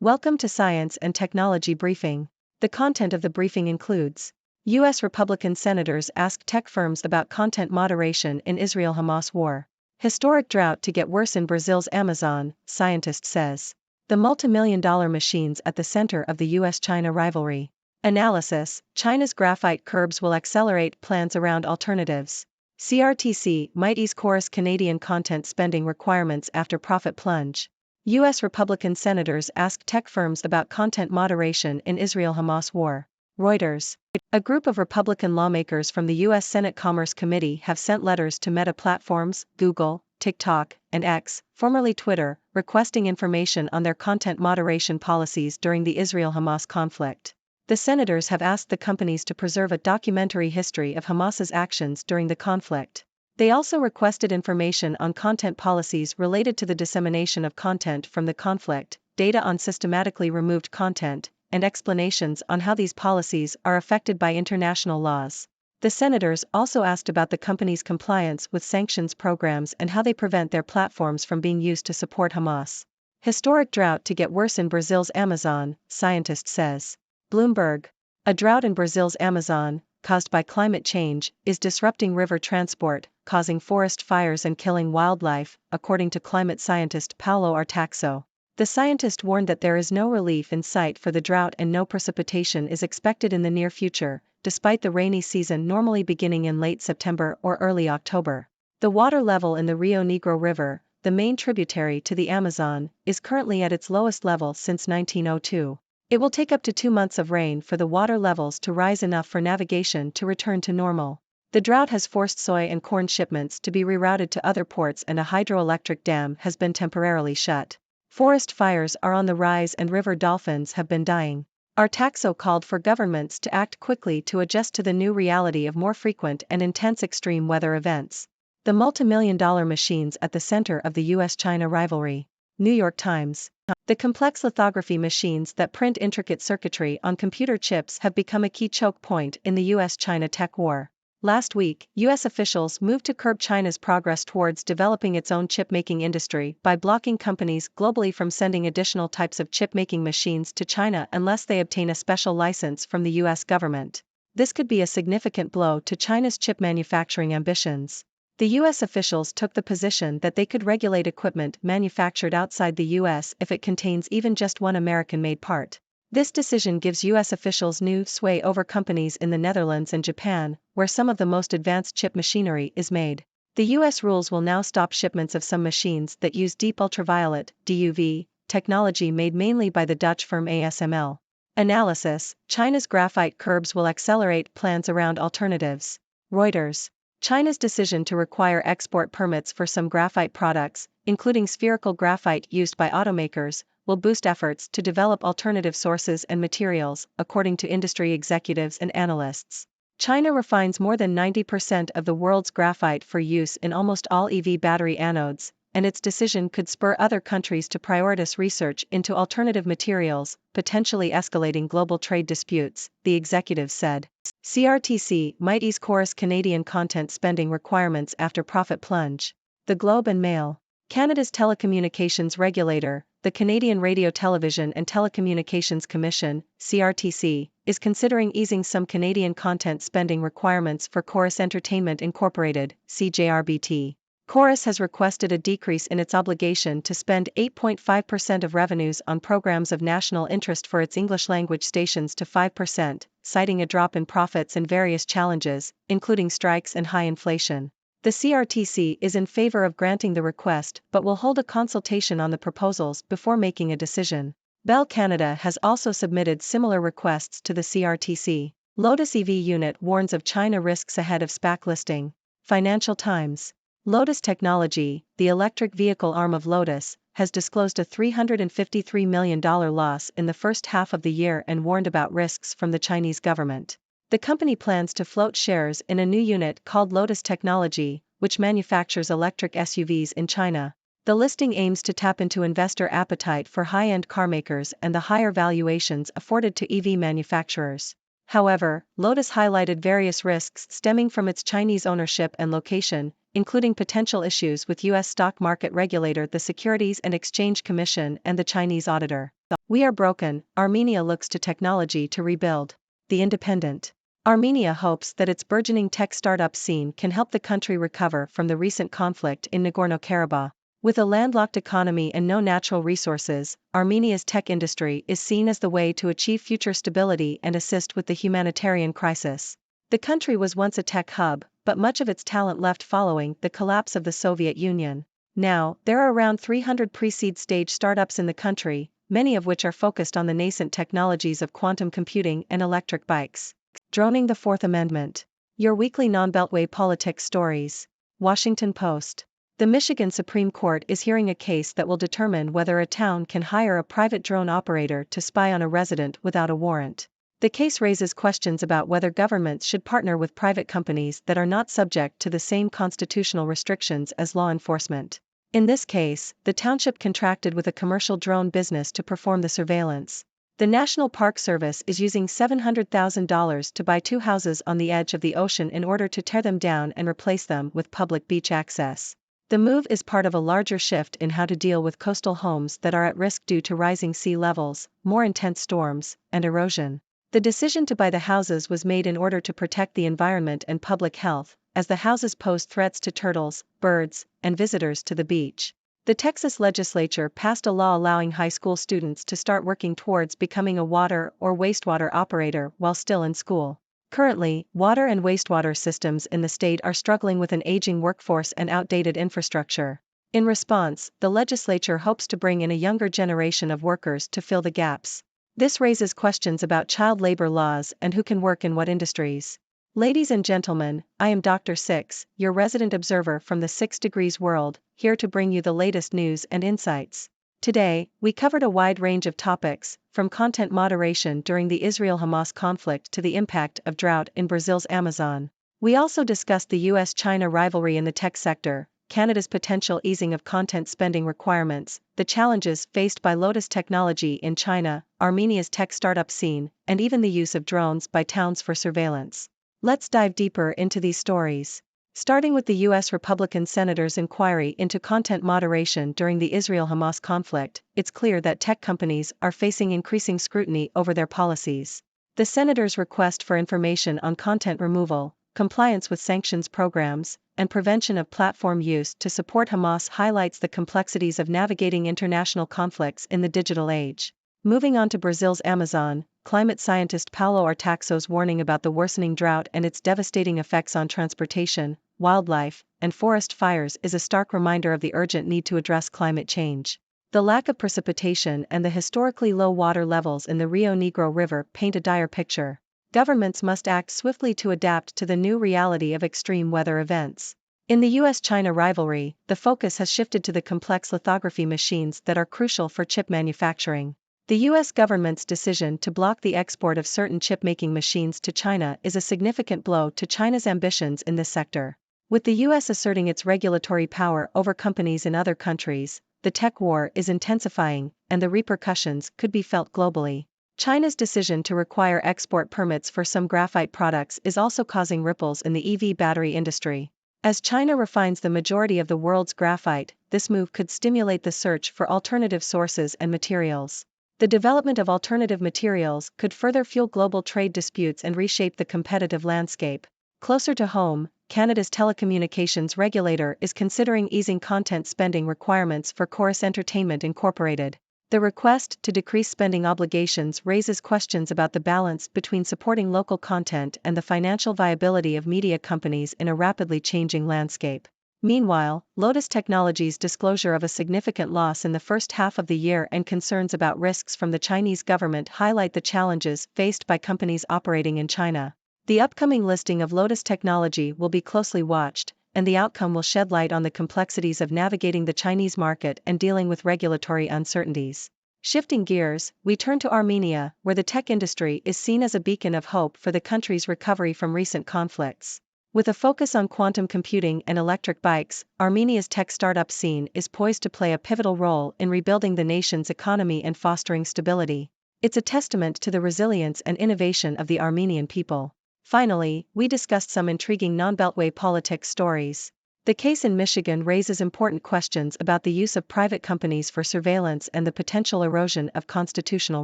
Welcome to Science and Technology Briefing. The content of the briefing includes: U.S. Republican senators ask tech firms about content moderation in Israel-Hamas war. Historic drought to get worse in Brazil's Amazon, scientist says. The multi-million-dollar machines at the center of the U.S.-China rivalry. Analysis: China's graphite curbs will accelerate plans around alternatives. CRTC might ease chorus Canadian content spending requirements after profit plunge. U.S. Republican senators ask tech firms about content moderation in Israel-Hamas war. Reuters. A group of Republican lawmakers from the U.S. Senate Commerce Committee have sent letters to Meta Platforms, Google, TikTok, and X, formerly Twitter, requesting information on their content moderation policies during the Israel-Hamas conflict. The senators have asked the companies to preserve a documentary history of Hamas's actions during the conflict. They also requested information on content policies related to the dissemination of content from the conflict, data on systematically removed content, and explanations on how these policies are affected by international laws. The senators also asked about the company's compliance with sanctions programs and how they prevent their platforms from being used to support Hamas. Historic drought to get worse in Brazil's Amazon, scientist says. Bloomberg. A drought in Brazil's Amazon, caused by climate change, is disrupting river transport, causing forest fires and killing wildlife, according to climate scientist Paulo Artaxo. The scientist warned that there is no relief in sight for the drought and no precipitation is expected in the near future, despite the rainy season normally beginning in late September or early October. The water level in the Rio Negro River, the main tributary to the Amazon, is currently at its lowest level since 1902. It will take up to 2 months of rain for the water levels to rise enough for navigation to return to normal. The drought has forced soy and corn shipments to be rerouted to other ports and a hydroelectric dam has been temporarily shut. Forest fires are on the rise and river dolphins have been dying. Artaxo called for governments to act quickly to adjust to the new reality of more frequent and intense extreme weather events. The multi-million-dollar machines at the center of the U.S.-China rivalry. New York Times. The complex lithography machines that print intricate circuitry on computer chips have become a key choke point in the U.S.-China tech war. Last week, U.S. officials moved to curb China's progress towards developing its own chip-making industry by blocking companies globally from sending additional types of chip-making machines to China unless they obtain a special license from the U.S. government. This could be a significant blow to China's chip manufacturing ambitions. The U.S. officials took the position that they could regulate equipment manufactured outside the U.S. if it contains even just one American-made part. This decision gives U.S. officials new sway over companies in the Netherlands and Japan, where some of the most advanced chip machinery is made. The U.S. rules will now stop shipments of some machines that use deep ultraviolet (DUV) technology made mainly by the Dutch firm ASML. Analysis: China's graphite curbs will accelerate plans around alternatives. Reuters. China's decision to require export permits for some graphite products, including spherical graphite used by automakers, will boost efforts to develop alternative sources and materials, according to industry executives and analysts. China refines more than 90% of the world's graphite for use in almost all EV battery anodes, and its decision could spur other countries to prioritize research into alternative materials, potentially escalating global trade disputes, the executive said. CRTC might ease chorus Canadian content spending requirements after profit plunge. The Globe and Mail. Canada's telecommunications regulator, the Canadian Radio Television and Telecommunications Commission, CRTC, is considering easing some Canadian content spending requirements for Chorus Entertainment Incorporated, CJRBT. Chorus has requested a decrease in its obligation to spend 8.5% of revenues on programs of national interest for its English-language stations to 5%, citing a drop in profits and various challenges, including strikes and high inflation. The CRTC is in favor of granting the request but will hold a consultation on the proposals before making a decision. Bell Canada has also submitted similar requests to the CRTC. Lotus EV unit warns of China risks ahead of SPAC listing. Financial Times. Lotus Technology, the electric vehicle arm of Lotus, has disclosed a $353 million loss in the first half of the year and warned about risks from the Chinese government. The company plans to float shares in a new unit called Lotus Technology, which manufactures electric SUVs in China. The listing aims to tap into investor appetite for high-end carmakers and the higher valuations afforded to EV manufacturers. However, Lotus highlighted various risks stemming from its Chinese ownership and location, including potential issues with U.S. stock market regulator, the Securities and Exchange Commission, and the Chinese auditor. We are broken, Armenia looks to technology to rebuild. The Independent. Armenia hopes that its burgeoning tech startup scene can help the country recover from the recent conflict in Nagorno-Karabakh. With a landlocked economy and no natural resources, Armenia's tech industry is seen as the way to achieve future stability and assist with the humanitarian crisis. The country was once a tech hub, but much of its talent left following the collapse of the Soviet Union. Now, there are around 300 pre-seed stage startups in the country, many of which are focused on the nascent technologies of quantum computing and electric bikes. Droning the Fourth Amendment. Your weekly non-Beltway politics stories. Washington Post. The Michigan Supreme Court is hearing a case that will determine whether a town can hire a private drone operator to spy on a resident without a warrant. The case raises questions about whether governments should partner with private companies that are not subject to the same constitutional restrictions as law enforcement. In this case, the township contracted with a commercial drone business to perform the surveillance. The National Park Service is using $700,000 to buy 2 houses on the edge of the ocean in order to tear them down and replace them with public beach access. The move is part of a larger shift in how to deal with coastal homes that are at risk due to rising sea levels, more intense storms, and erosion. The decision to buy the houses was made in order to protect the environment and public health, as the houses pose threats to turtles, birds, and visitors to the beach. The Texas legislature passed a law allowing high school students to start working towards becoming a water or wastewater operator while still in school. Currently, water and wastewater systems in the state are struggling with an aging workforce and outdated infrastructure. In response, the legislature hopes to bring in a younger generation of workers to fill the gaps. This raises questions about child labor laws and who can work in what industries. Ladies and gentlemen, I am Dr. Six, your resident observer from the 6 Degrees world, here to bring you the latest news and insights. Today, we covered a wide range of topics, from content moderation during the Israel-Hamas conflict to the impact of drought in Brazil's Amazon. We also discussed the US-China rivalry in the tech sector, Canada's potential easing of content spending requirements, the challenges faced by Lotus technology in China, Armenia's tech startup scene, and even the use of drones by towns for surveillance. Let's dive deeper into these stories. Starting with the U.S. Republican Senator's inquiry into content moderation during the Israel-Hamas conflict, it's clear that tech companies are facing increasing scrutiny over their policies. The senator's request for information on content removal, compliance with sanctions programs, and prevention of platform use to support Hamas highlights the complexities of navigating international conflicts in the digital age. Moving on to Brazil's Amazon, climate scientist Paulo Artaxo's warning about the worsening drought and its devastating effects on transportation, wildlife, and forest fires is a stark reminder of the urgent need to address climate change. The lack of precipitation and the historically low water levels in the Rio Negro River paint a dire picture. Governments must act swiftly to adapt to the new reality of extreme weather events. In the US-China rivalry, the focus has shifted to the complex lithography machines that are crucial for chip manufacturing. The U.S. government's decision to block the export of certain chip-making machines to China is a significant blow to China's ambitions in this sector. With the U.S. asserting its regulatory power over companies in other countries, the tech war is intensifying, and the repercussions could be felt globally. China's decision to require export permits for some graphite products is also causing ripples in the EV battery industry. As China refines the majority of the world's graphite, this move could stimulate the search for alternative sources and materials. The development of alternative materials could further fuel global trade disputes and reshape the competitive landscape. Closer to home, Canada's telecommunications regulator is considering easing content spending requirements for Chorus Entertainment Incorporated. The request to decrease spending obligations raises questions about the balance between supporting local content and the financial viability of media companies in a rapidly changing landscape. Meanwhile, Lotus Technology's disclosure of a significant loss in the first half of the year and concerns about risks from the Chinese government highlight the challenges faced by companies operating in China. The upcoming listing of Lotus Technology will be closely watched, and the outcome will shed light on the complexities of navigating the Chinese market and dealing with regulatory uncertainties. Shifting gears, we turn to Armenia, where the tech industry is seen as a beacon of hope for the country's recovery from recent conflicts. With a focus on quantum computing and electric bikes, Armenia's tech startup scene is poised to play a pivotal role in rebuilding the nation's economy and fostering stability. It's a testament to the resilience and innovation of the Armenian people. Finally, we discussed some intriguing non-Beltway politics stories. The case in Michigan raises important questions about the use of private companies for surveillance and the potential erosion of constitutional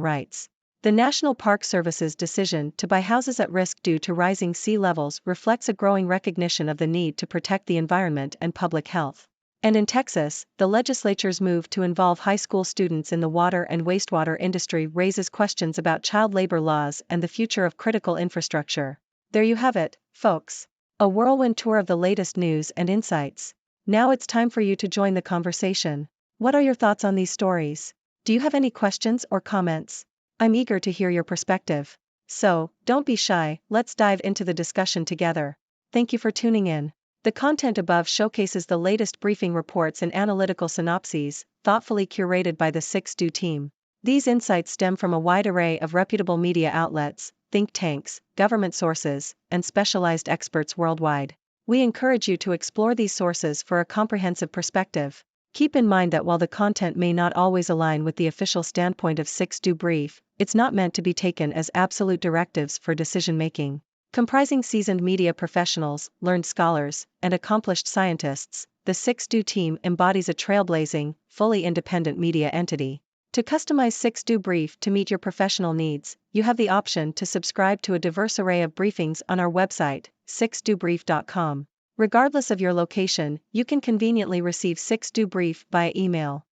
rights. The National Park Service's decision to buy houses at risk due to rising sea levels reflects a growing recognition of the need to protect the environment and public health. And in Texas, the legislature's move to involve high school students in the water and wastewater industry raises questions about child labor laws and the future of critical infrastructure. There you have it, folks. A whirlwind tour of the latest news and insights. Now it's time for you to join the conversation. What are your thoughts on these stories? Do you have any questions or comments? I'm eager to hear your perspective. So, don't be shy, let's dive into the discussion together. Thank you for tuning in. The content above showcases the latest briefing reports and analytical synopses, thoughtfully curated by the 6Do team. These insights stem from a wide array of reputable media outlets, think tanks, government sources, and specialized experts worldwide. We encourage you to explore these sources for a comprehensive perspective. Keep in mind that while the content may not always align with the official standpoint of 6Do Brief, it's not meant to be taken as absolute directives for decision-making. Comprising seasoned media professionals, learned scholars, and accomplished scientists, the 6Do team embodies a trailblazing, fully independent media entity. To customize 6Do Brief to meet your professional needs, you have the option to subscribe to a diverse array of briefings on our website, 6dobrief.com. Regardless of your location, you can conveniently receive 6Do Brief via email.